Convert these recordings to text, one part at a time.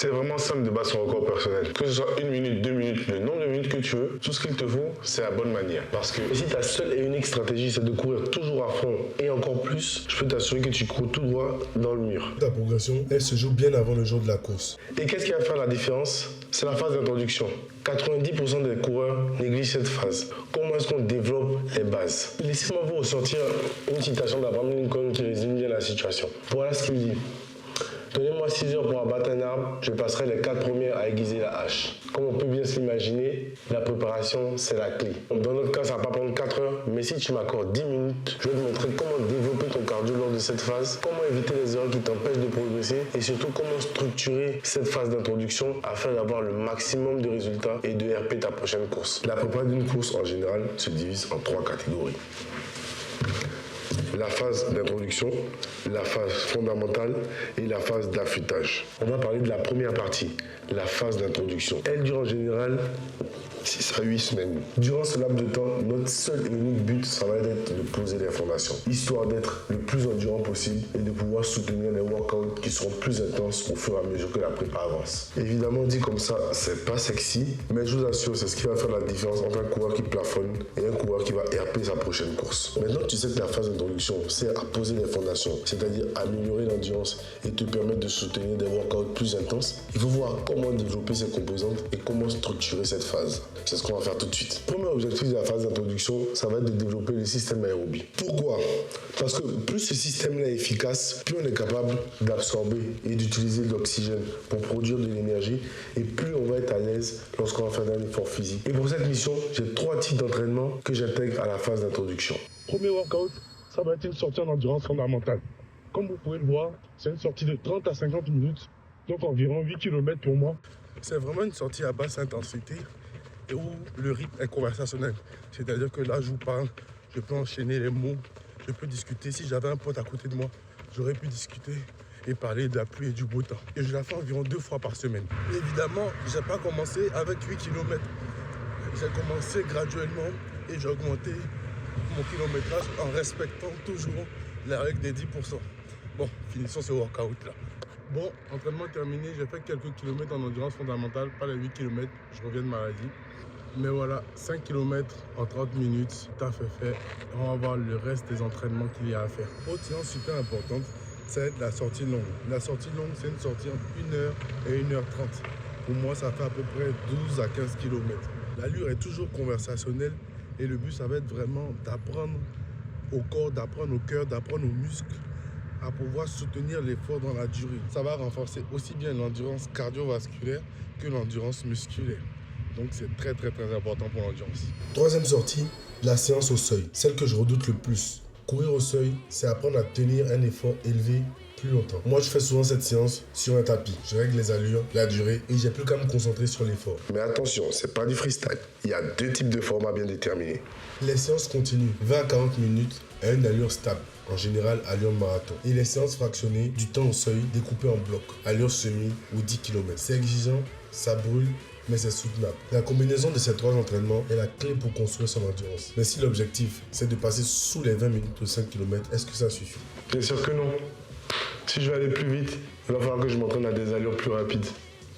C'est vraiment simple de battre son record personnel. Que ce soit 1 minute, 2 minutes, le nombre de minutes que tu veux, tout ce qu'il te faut, c'est la bonne manière. Parce que si ta seule et unique stratégie, c'est de courir toujours à fond et encore plus, je peux t'assurer que tu cours tout droit dans le mur. Ta progression, elle se joue bien avant le jour de la course. Et qu'est-ce qui va faire la différence? C'est la phase d'introduction. 90% des coureurs négligent cette phase. Comment est-ce qu'on développe les bases? Laissez-moi vous ressortir une citation d'Abraham Lincoln qui résume bien la situation. Voilà ce qu'il dit. Donnez-moi 6 heures pour abattre un arbre, je passerai les 4 premières à aiguiser la hache. Comme on peut bien s'imaginer, la préparation, c'est la clé. Dans notre cas, ça va pas prendre 4 heures, mais si tu m'accordes 10 minutes, je vais te montrer comment développer ton cardio lors de cette phase, comment éviter les erreurs qui t'empêchent de progresser et surtout comment structurer cette phase d'introduction afin d'avoir le maximum de résultats et de RP ta prochaine course. La préparation d'une course, en général, se divise en 3 catégories. La phase d'introduction, la phase fondamentale et la phase d'affûtage. On va parler de la première partie, la phase d'introduction. Elle dure en général 6 à 8 semaines. Durant ce laps de temps, notre seul et unique but, ça va être de poser les fondations, histoire d'être le plus endurant possible et de pouvoir soutenir les workouts qui seront plus intenses au fur et à mesure que la prépa avance. Évidemment, dit comme ça, c'est pas sexy, mais je vous assure, c'est ce qui va faire la différence entre un coureur qui plafonne et un coureur qui va RP sa prochaine course. Maintenant, tu sais que la phase d'introduction, c'est à poser les fondations, c'est-à-dire améliorer l'endurance et te permettre de soutenir des workouts plus intenses. Il faut voir comment développer ces composantes et comment structurer cette phase. C'est ce qu'on va faire tout de suite. Premier objectif de la phase d'introduction, ça va être de développer le système aérobie. Pourquoi? Parce que plus ce système-là est efficace, plus on est capable d'absorber et d'utiliser de l'oxygène pour produire de l'énergie et plus on va être à l'aise lorsqu'on va faire un effort physique. Et pour cette mission, j'ai 3 types d'entraînement que j'intègre à la phase d'introduction. Premier workout, ça va être une sortie en endurance fondamentale. Comme vous pouvez le voir, c'est une sortie de 30 à 50 minutes, donc environ 8 km pour moi. C'est vraiment une sortie à basse intensité et où le rythme est conversationnel. C'est-à-dire que là, je vous parle, je peux enchaîner les mots, je peux discuter. Si j'avais un pote à côté de moi, j'aurais pu discuter et parler de la pluie et du beau temps. Et je la fais environ 2 fois par semaine. Et évidemment, je n'ai pas commencé avec 8 km. J'ai commencé graduellement et j'ai augmenté mon kilométrage en respectant toujours la règle des 10%. Bon, finissons ce workout là. Bon, entraînement terminé, j'ai fait quelques kilomètres en endurance fondamentale, pas les 8 km, je reviens de maladie. Mais voilà, 5 km en 30 minutes, taf est fait. On va voir le reste des entraînements qu'il y a à faire. Autre séance super importante, c'est la sortie longue. La sortie longue, c'est une sortie entre 1h et 1h30. Pour moi, ça fait à peu près 12 à 15 km. L'allure est toujours conversationnelle et le but, ça va être vraiment d'apprendre au corps, d'apprendre au cœur, d'apprendre aux muscles à pouvoir soutenir l'effort dans la durée. Ça va renforcer aussi bien l'endurance cardiovasculaire que l'endurance musculaire. Donc c'est très important pour l'endurance. Troisième sortie, la séance au seuil, celle que je redoute le plus. Courir au seuil, c'est apprendre à tenir un effort élevé plus longtemps. Moi, je fais souvent cette séance sur un tapis. Je règle les allures, la durée et j'ai plus qu'à me concentrer sur l'effort. Mais attention, c'est pas du freestyle. Il y a 2 types de formats bien déterminés. Les séances continuent 20 à 40 minutes à une allure stable, en général allure marathon. Et les séances fractionnées du temps au seuil découpées en blocs, allure semi ou 10 km. C'est exigeant, ça brûle, mais c'est soutenable. La combinaison de ces 3 entraînements est la clé pour construire son endurance. Mais si l'objectif, c'est de passer sous les 20 minutes de 5 km, est-ce que ça suffit? Bien sûr que non. Si je veux aller plus vite, il va falloir que je m'entraîne à des allures plus rapides.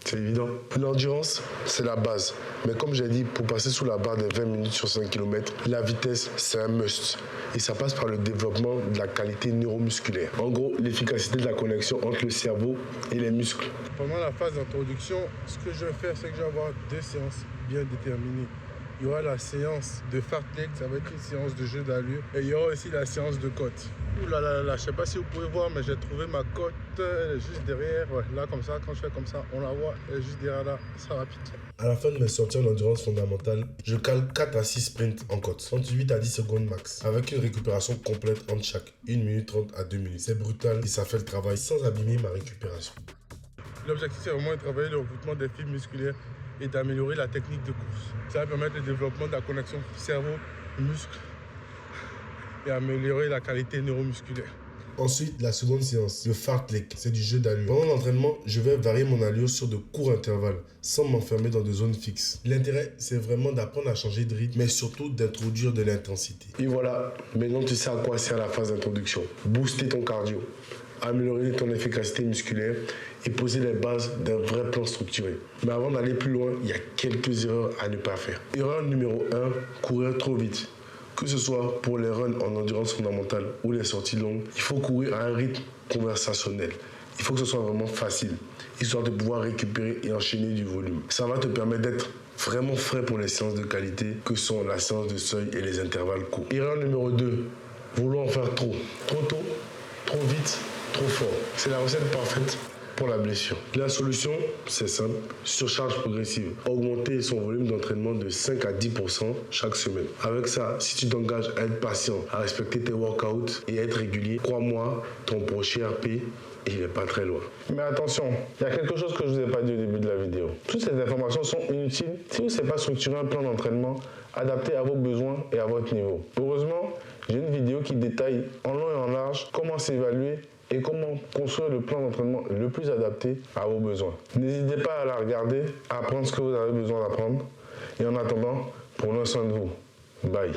C'est évident. L'endurance, c'est la base. Mais comme j'ai dit, pour passer sous la barre des 20 minutes sur 5 km, la vitesse, c'est un must. Et ça passe par le développement de la qualité neuromusculaire. En gros, l'efficacité de la connexion entre le cerveau et les muscles. Pendant la phase d'introduction, ce que je vais faire, c'est que je vais avoir 2 séances bien déterminées. Il y aura la séance de fartlek, ça va être une séance de jeu d'allure. Et il y aura aussi la séance de côte. Ouh là là là, je sais pas si vous pouvez voir, mais j'ai trouvé ma côte, elle est juste derrière. Ouais, là, comme ça, quand je fais comme ça, on la voit, elle est juste derrière là, ça va piquer. À la fin de mes sorties en endurance fondamentale, je cale 4 à 6 sprints en côte, entre 8 à 10 secondes max, avec une récupération complète entre chaque, 1 minute 30 à 2 minutes. C'est brutal et ça fait le travail sans abîmer ma récupération. L'objectif, c'est vraiment de travailler le recrutement des fibres musculaires et d'améliorer la technique de course. Ça va permettre le développement de la connexion cerveau-muscle et améliorer la qualité neuromusculaire. Ensuite, la seconde séance, le fartlek, c'est du jeu d'allure. Pendant l'entraînement, je vais varier mon allure sur de courts intervalles, sans m'enfermer dans des zones fixes. L'intérêt, c'est vraiment d'apprendre à changer de rythme, mais surtout d'introduire de l'intensité. Et voilà, maintenant tu sais à quoi sert la phase d'introduction. Booster ton cardio. améliorer ton efficacité musculaire et poser les bases d'un vrai plan structuré. Mais avant d'aller plus loin, il y a quelques erreurs à ne pas faire. Erreur numéro 1, courir trop vite. Que ce soit pour les runs en endurance fondamentale ou les sorties longues, il faut courir à un rythme conversationnel. Il faut que ce soit vraiment facile, histoire de pouvoir récupérer et enchaîner du volume. Ça va te permettre d'être vraiment frais pour les séances de qualité que sont la séance de seuil et les intervalles courts. Erreur numéro 2, vouloir en faire trop. Trop tôt, trop vite, trop fort. C'est la recette parfaite pour la blessure. La solution, c'est simple, surcharge progressive. Augmenter son volume d'entraînement de 5 à 10% chaque semaine. Avec ça, si tu t'engages à être patient, à respecter tes workouts et à être régulier, crois-moi, ton prochain RP, il n'est pas très loin. Mais attention, il y a quelque chose que je ne vous ai pas dit au début de la vidéo. Toutes ces informations sont inutiles si vous ne savez pas structurer un plan d'entraînement adapté à vos besoins et à votre niveau. Heureusement, j'ai une vidéo qui détaille en long et en large comment s'évaluer et comment construire le plan d'entraînement le plus adapté à vos besoins. N'hésitez pas à la regarder, à apprendre ce que vous avez besoin d'apprendre. Et en attendant, prenez soin de vous. Bye.